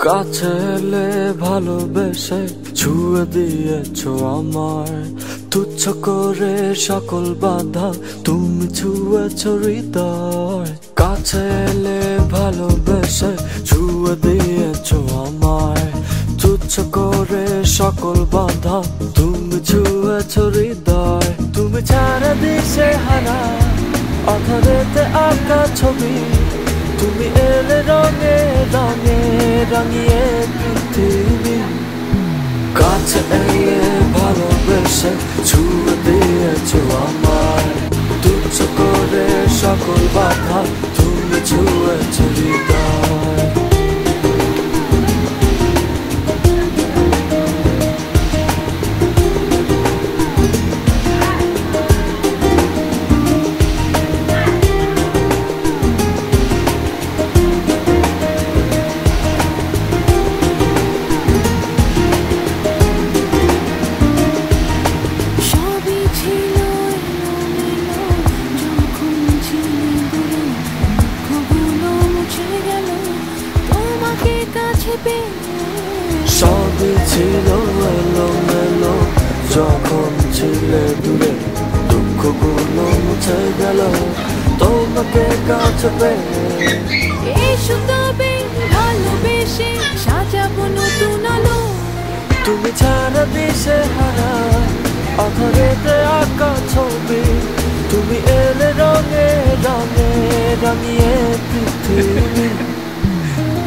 কাছে এলে ভালোবেসে ছুঁয়ে দিয়েছো আমায়, তুচ্ছ করে সকল বাধা তুমি ছুঁয়েছো হৃদয়। কাছে এলে ভালোবেসে ছুঁয়ে দিয়েছো আমায়, তুচ্ছ করে সকল বাধা তুমি ছুঁয়েছো হৃদয়। তুমি ছাড়া দিশে হারা আধারেতে আঁকা ছবি, তুমি এলে রঙে রঙে রাঙিয়ে পৃথিবী। কাছে এলে ভালোবেসে ছুঁয়ে দিয়েছো আমায়, তুচ্ছ করে সকল বাধা তুমি ছুঁয়েছো হৃদয়। সবই ছিল এলোমেলো যখন ছিলে দূরে, দুঃখগুলো মুছে গেল তোমাকে কাছে পেয়ে। এসো তবে ভালোবেসে সাজাবো নতুন আলো, তুমি ছাড়া দিশে হারা আধারেতে আঁকা ছবি, তুমি এলে রঙে রঙে রাঙিয়ে পৃথিবী।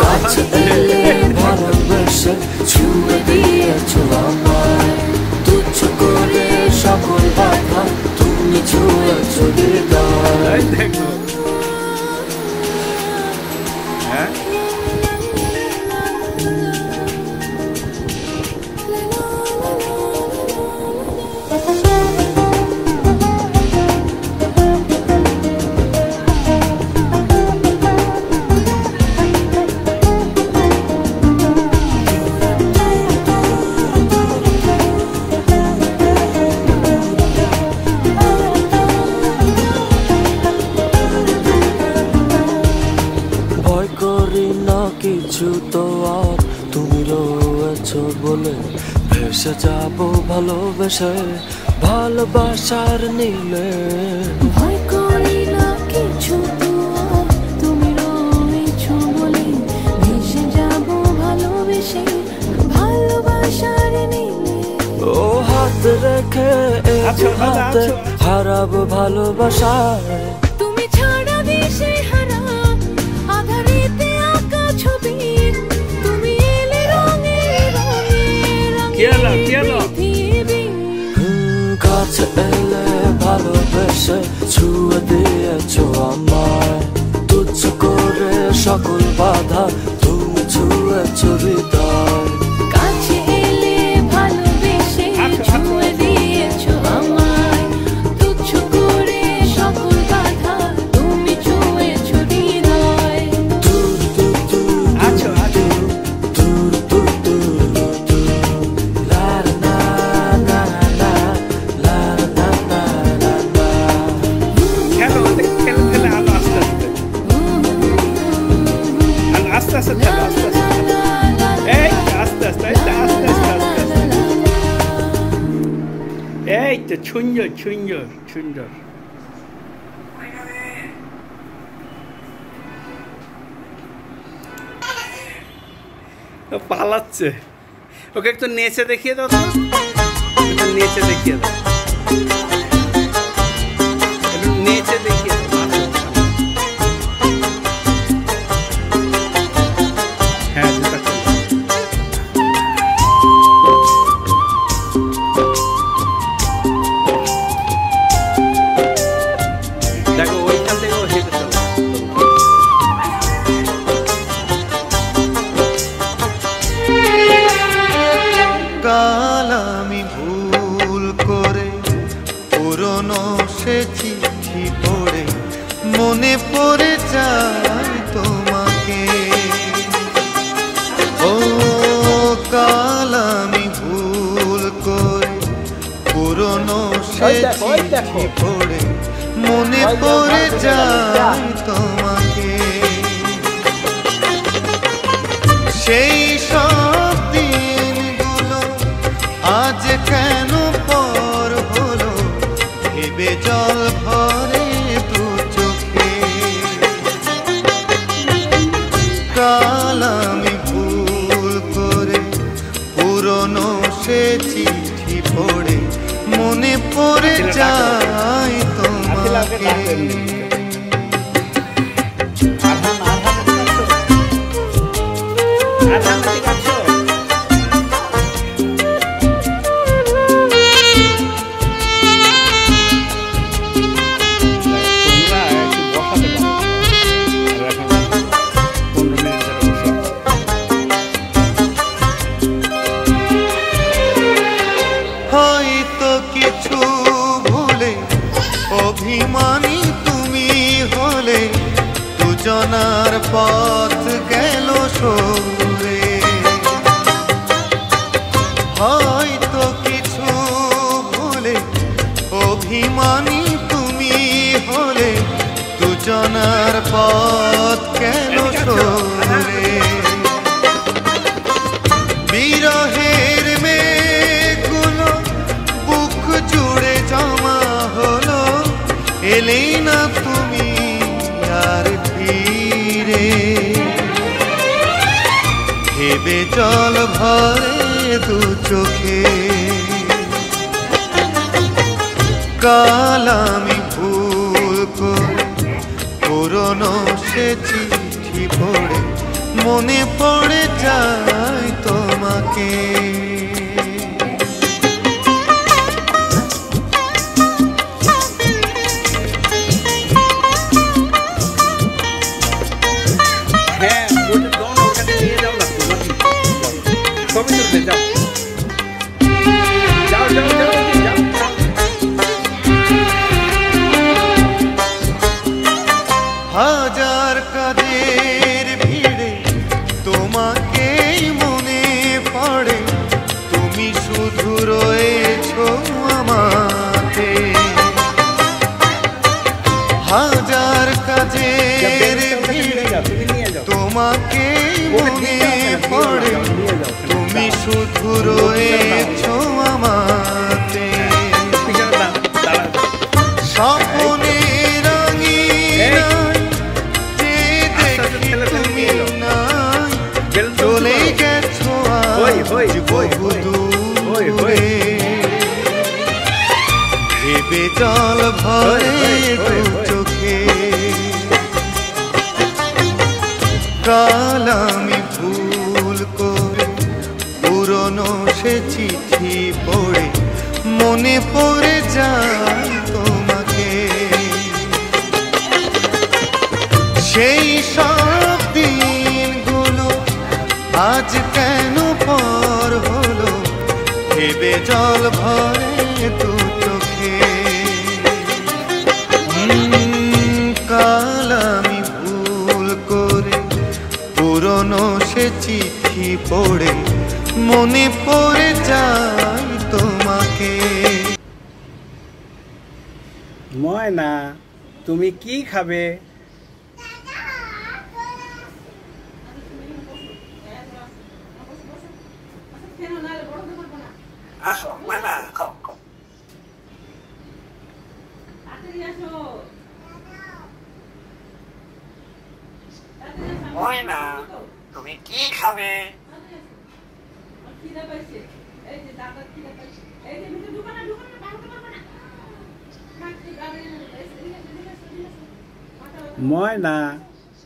কাছে এলে ভালোবেসে ছুঁয়ে দিয়েছো আমায়, তুচ্ছ করে সকল বাধা তুমি ছুঁয়েছো হৃদয়। কিছু তো আর তুমি রয়েছো বলে ভেসে যাবো ভালোবেসে ভালোবাসার নীলে। ভয় করি না কিছু তো আর তুমি রয়েছো বলে ভেসে যাবো ভালোবেসে ভালোবাসার নীলে। ও হাত রেখে হাতে হারাবো ভালোবাসায়, তুমি ছাড়া দিশে হারা আধারেতে আঁকা ছবি, তুমি এলে রঙে রঙে রাঙিয়ে পৃথিবী। কাছে এলে ভালোবেসে ছুঁয়ে দিয়েছো আমায়, তুচ্ছ করে সকল বাধা তুমি ছুঁয়েছো হৃদয়। কাছে এলে ভালোবেসে ছুঁয়ে দিয়েছো আমায়, তুচ্ছ করে সকল বাধা তুমি ছুঁয়েছো হৃদয়। এই তো সুন্দর সুন্দর সুন্দর। পালাচ্ছে, ওকে একটু নেচে দেখিয়ে দাও, তো একটু নেচে দেখিয়ে দাও, একটু নেচে দেখিয়ে দাও। হ্যাঁ জুতা খুলো। দেখো ওইখান থেকে ও হেঁটে চলো। কাল আমি ভুল করে পুরনো সে চিঠি পড়ে মনে পড়ে যায় তোমাকে। ও কাল আমি ভুল করে পুরনো সে চিঠি পড়ে মনে পড়ে যায় তোমাকে। সেই সে চিঠি পড়ে মনে পড়ে যায় তোমাকে। হয়তো কিছু ভুলে অভিমানী তুমি হলে, দুজনার পথ গেল সরে। হয়তো কিছু ভুলে অভিমানী তুমি হলে, দুজনার পথ গেল সরে। বিরহের মেঘগুলো বুক জুড়ে জমা হলো, এলে না তুমি আর ফিরে। ভেবে জল ভরে দু চোখে, কাল আমি ভুল করে পুরনো সে চিঠি পড়ে মনে পড়ে যায় তোমাকে। হ্যাঁ ওটা দাও না, ওখানে নিয়ে যাও না, ছবি তুলবে, যাও যাও যাও যাও যাও। হাজার কাজের ভিড়ে তোমাকেই মনে পড়ে, তুমি শুধু রয়েছো আমাকে। হাজার কাজের ভিড়ে তোমাকেই মনে পড়ে, তুমি শুধু রয়েছো আমাকে। স্বপ্নে রঙিনায় যে দেখি তুমি নাই, চলে গেছো আজ বহু দূরে। ভেবে জল ভরে দু চোখে, কাল আমি ভুল করে পুরনো সে চিঠি পড়ে মনে পড়ে যায় তোমাকে। সেই সব দিনগুলো আজ কেন পর হলো, ভেবে জল ভরে দু চোখে। কাল আমি ভুল করে পুরনো সে চিঠি পড়ে মনে পড়ে যায় তোমাকে। ময়না, তুমি কি খাবে? আসো ময়না, খাও খাও। ময়না, তুমি কি খাবে? ময়না,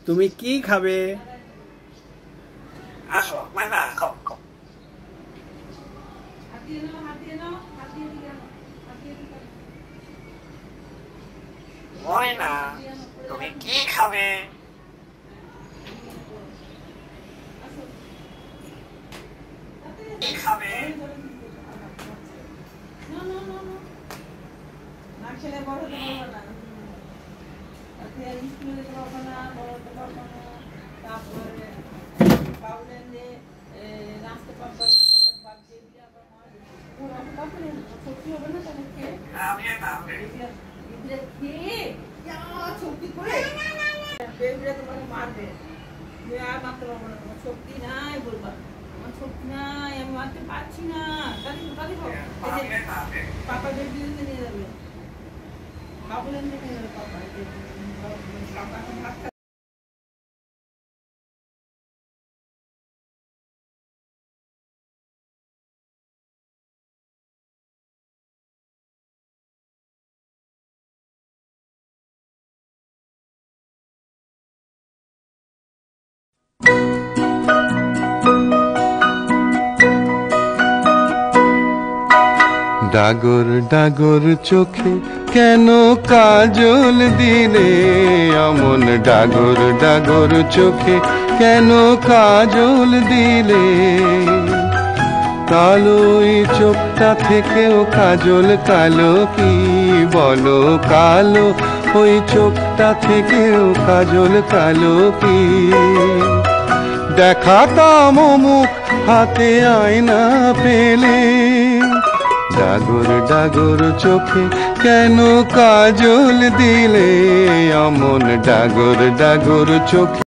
তুমি কি খাবে? আসো ময়না, খাও খাও। ময়না, তুমি কি খাবে? কি খাবে? শক্তি নাই বলবা, আমার শক্তি নাই, আমি মারতে পারছি না। পাপা বেবি নিয়ে যাবে, পাপা নিয়ে যাবে, পাপা ডাগর ডাগর চোখে কেন কাজল দিলে, অমন ডাগর ডাগর চোখে কেন কাজল দিলে। কালো এই চোখটা থেকেও কাজল কালো কি বলো, কালো ওই চোখটা থেকেও কাজল কালো কি। দেখাতাম মুখ হাতে আয়না পেলে, ডাগর ডাগর চোখে কেন কাজল দিলে, অমন ডাগর ডাগর চোখে।